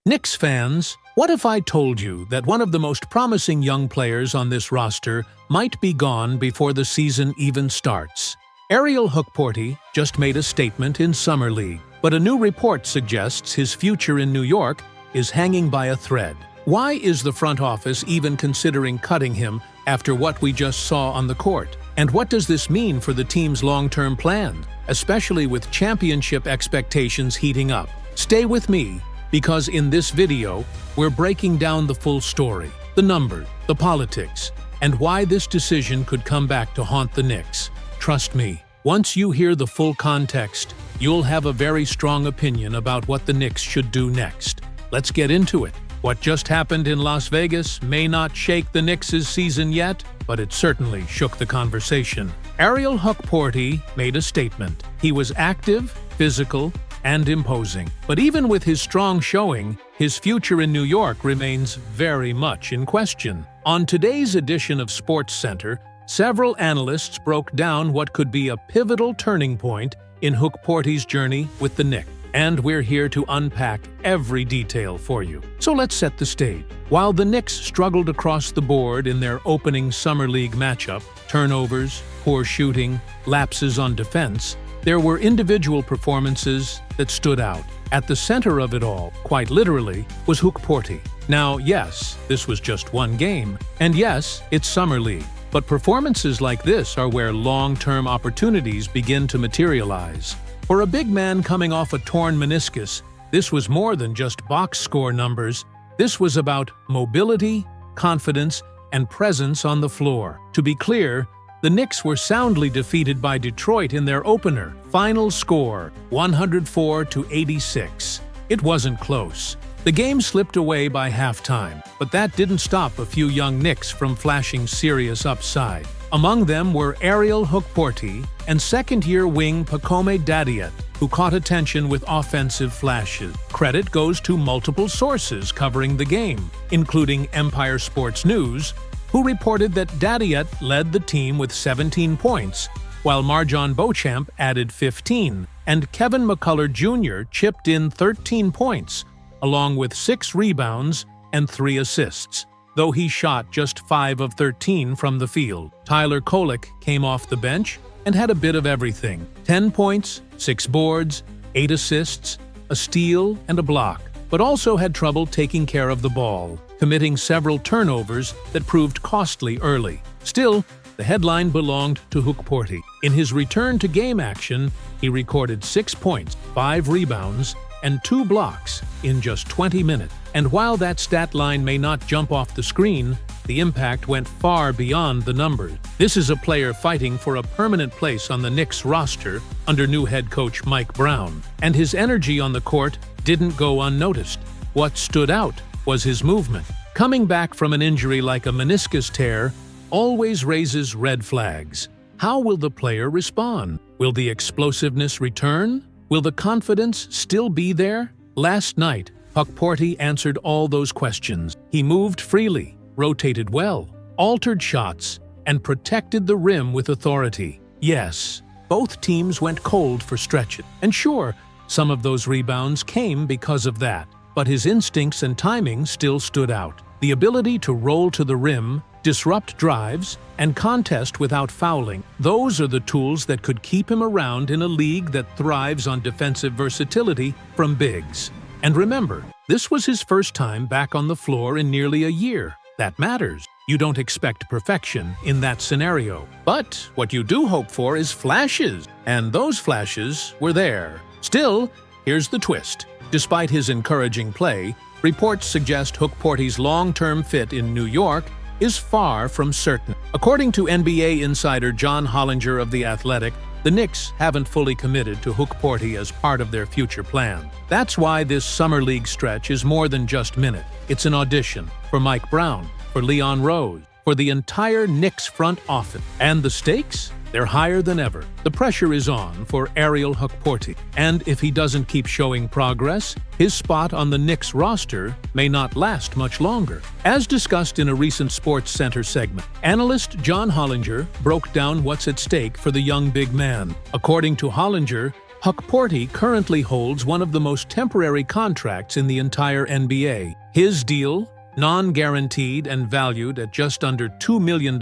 Knicks fans, what if I told you that one of the most promising young players on this roster might be gone before the season even starts? Ariel Hukporti just made a statement in Summer League, but a new report suggests his future in New York is hanging by a thread. Why is the front office even considering cutting him after what we just saw on the court? And what does this mean for the team's long-term plan, especially with championship expectations heating up? Stay with me, because in this video, we're breaking down the full story, the numbers, the politics, and why this decision could come back to haunt the Knicks. Trust me, once you hear the full context, you'll have a very strong opinion about what the Knicks should do next. Let's get into it. What just happened in Las Vegas may not shake the Knicks' season yet, but it certainly shook the conversation. Ariel Hukporti made a statement. He was active, physical, and imposing. But even with his strong showing, his future in New York remains very much in question. On today's edition of SportsCenter, several analysts broke down what could be a pivotal turning point in Hukporti's journey with the Knicks. And we're here to unpack every detail for you. So let's set the stage. While the Knicks struggled across the board in their opening Summer League matchup, turnovers, poor shooting, lapses on defense, there were individual performances that stood out. At the center of it all, quite literally, was Hukporti. Now, yes, this was just one game, and yes, it's Summer League. But performances like this are where long-term opportunities begin to materialize. For a big man coming off a torn meniscus, this was more than just box score numbers. This was about mobility, confidence, and presence on the floor. To be clear, the Knicks were soundly defeated by Detroit in their opener. Final score, 104-86. It wasn't close. The game slipped away by halftime, but that didn't stop a few young Knicks from flashing serious upside. Among them were Ariel Hukporti and second-year wing Pacome Dadiet, who caught attention with offensive flashes. Credit goes to multiple sources covering the game, including Empire Sports News, who reported that Dadiet led the team with 17 points, while Marjon Beauchamp added 15, and Kevin McCullough Jr. chipped in 13 points, along with 6 rebounds and 3 assists, though he shot just 5 of 13 from the field. Tyler Kolek came off the bench and had a bit of everything. 10 points, 6 boards, 8 assists, a steal, and a block, but also had trouble taking care of the ball, committing several turnovers that proved costly early. Still, the headline belonged to Hukporti. In his return to game action, he recorded 6 points, 5 rebounds, and 2 blocks in just 20 minutes. And while that stat line may not jump off the screen, the impact went far beyond the numbers. This is a player fighting for a permanent place on the Knicks roster under new head coach Mike Brown, and his energy on the court didn't go unnoticed. What stood out was his movement. Coming back from an injury like a meniscus tear always raises red flags. How will the player respond? Will the explosiveness return? Will the confidence still be there? Last night, Hukporti answered all those questions. He moved freely, rotated well, altered shots, and protected the rim with authority. Yes, both teams went cold for stretches. And sure, some of those rebounds came because of that, but his instincts and timing still stood out. The ability to roll to the rim, disrupt drives, and contest without fouling, those are the tools that could keep him around in a league that thrives on defensive versatility from bigs. And remember, this was his first time back on the floor in nearly a year. That matters. You don't expect perfection in that scenario. But what you do hope for is flashes, and those flashes were there. Still, here's the twist. Despite his encouraging play, reports suggest Hukporti's long-term fit in New York is far from certain. According to NBA insider John Hollinger of The Athletic, the Knicks haven't fully committed to Hukporti as part of their future plan. That's why this Summer League stretch is more than just minutes. It's an audition for Mike Brown, for Leon Rose, for the entire Knicks front office. And the stakes? They're higher than ever. The pressure is on for Ariel Hukporti, and if he doesn't keep showing progress, his spot on the Knicks roster may not last much longer. As discussed in a recent SportsCenter segment, analyst John Hollinger broke down what's at stake for the young big man. According to Hollinger, Hukporti currently holds one of the most temporary contracts in the entire NBA. His deal, non-guaranteed and valued at just under $2 million,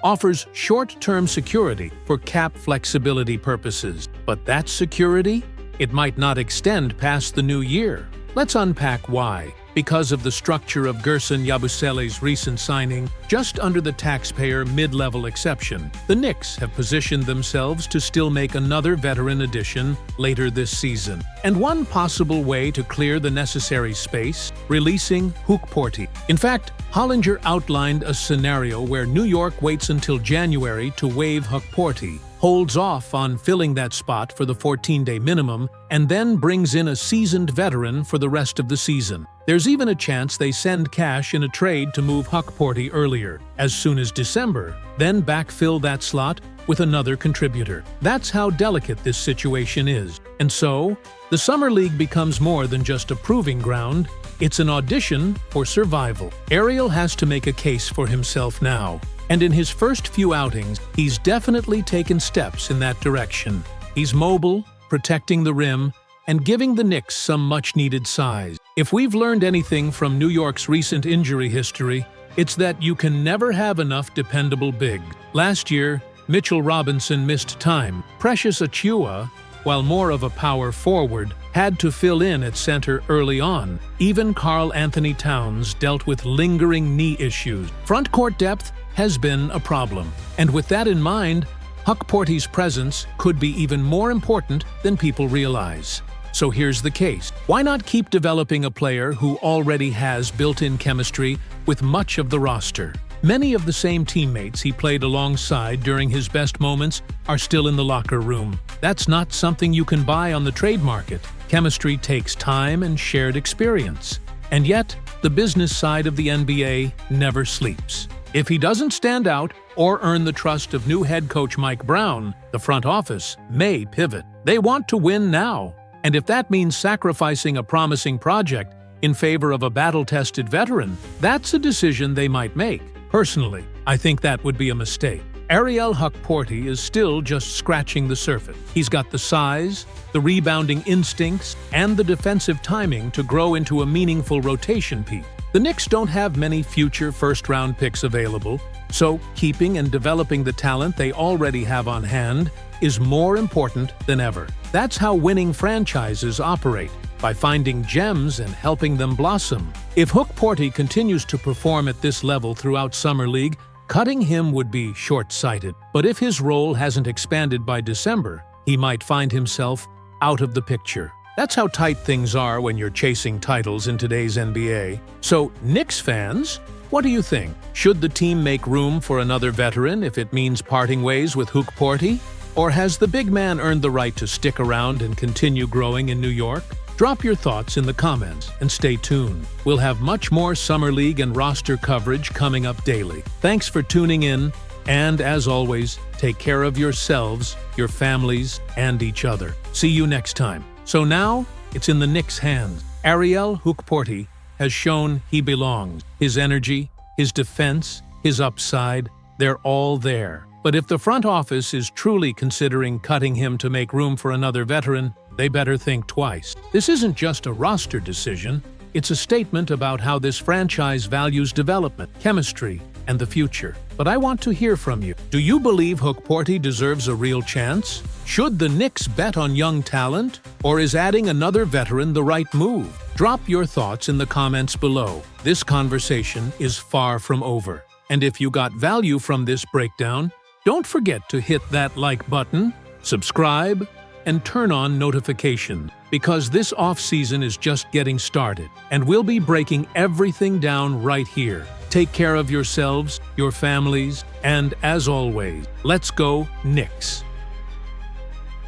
offers short-term security for cap flexibility purposes. But that security? It might not extend past the new year. Let's unpack why. Because of the structure of Gerson Yabusele's recent signing, just under the taxpayer mid-level exception, the Knicks have positioned themselves to still make another veteran addition later this season. And one possible way to clear the necessary space, releasing Hukporti. In fact, Hollinger outlined a scenario where New York waits until January to waive Hukporti, holds off on filling that spot for the 14-day minimum, and then brings in a seasoned veteran for the rest of the season. There's even a chance they send cash in a trade to move Hukporti earlier, as soon as December, then backfill that slot with another contributor. That's how delicate this situation is. And so, the Summer League becomes more than just a proving ground, it's an audition for survival. Ariel has to make a case for himself now. And in his first few outings, he's definitely taken steps in that direction. He's mobile, protecting the rim, and giving the Knicks some much-needed size. If we've learned anything from New York's recent injury history, it's that you can never have enough dependable bigs. Last year, Mitchell Robinson missed time. Precious Achiuwa, while more of a power forward, had to fill in at center early on. Even Karl Anthony Towns dealt with lingering knee issues. Front court depth has been a problem. And with that in mind, Hukporti's presence could be even more important than people realize. So here's the case. Why not keep developing a player who already has built-in chemistry with much of the roster? Many of the same teammates he played alongside during his best moments are still in the locker room. That's not something you can buy on the trade market. Chemistry takes time and shared experience. And yet, the business side of the NBA never sleeps. If he doesn't stand out or earn the trust of new head coach Mike Brown, the front office may pivot. They want to win now. And if that means sacrificing a promising project in favor of a battle-tested veteran, that's a decision they might make. Personally, I think that would be a mistake. Ariel Hukporti is still just scratching the surface. He's got the size, the rebounding instincts, and the defensive timing to grow into a meaningful rotation piece. The Knicks don't have many future first-round picks available, so keeping and developing the talent they already have on hand is more important than ever. That's how winning franchises operate, by finding gems and helping them blossom. If Hukporti continues to perform at this level throughout Summer League, cutting him would be short-sighted. But if his role hasn't expanded by December, he might find himself out of the picture. That's how tight things are when you're chasing titles in today's NBA. So, Knicks fans, what do you think? Should the team make room for another veteran if it means parting ways with Hukporti? Or has the big man earned the right to stick around and continue growing in New York? Drop your thoughts in the comments and stay tuned. We'll have much more Summer League and roster coverage coming up daily. Thanks for tuning in, and as always, take care of yourselves, your families, and each other. See you next time. So now, it's in the Knicks' hands. Ariel Hukporti has shown he belongs. His energy, his defense, his upside, they're all there. But if the front office is truly considering cutting him to make room for another veteran, they better think twice. This isn't just a roster decision, it's a statement about how this franchise values development, chemistry, and the future. But I want to hear from you. Do you believe Hukporti deserves a real chance? Should the Knicks bet on young talent? Or is adding another veteran the right move? Drop your thoughts in the comments below. This conversation is far from over. And if you got value from this breakdown, don't forget to hit that like button, subscribe, and turn on notifications, because this off-season is just getting started, and we'll be breaking everything down right here. Take care of yourselves, your families, and as always, let's go Knicks!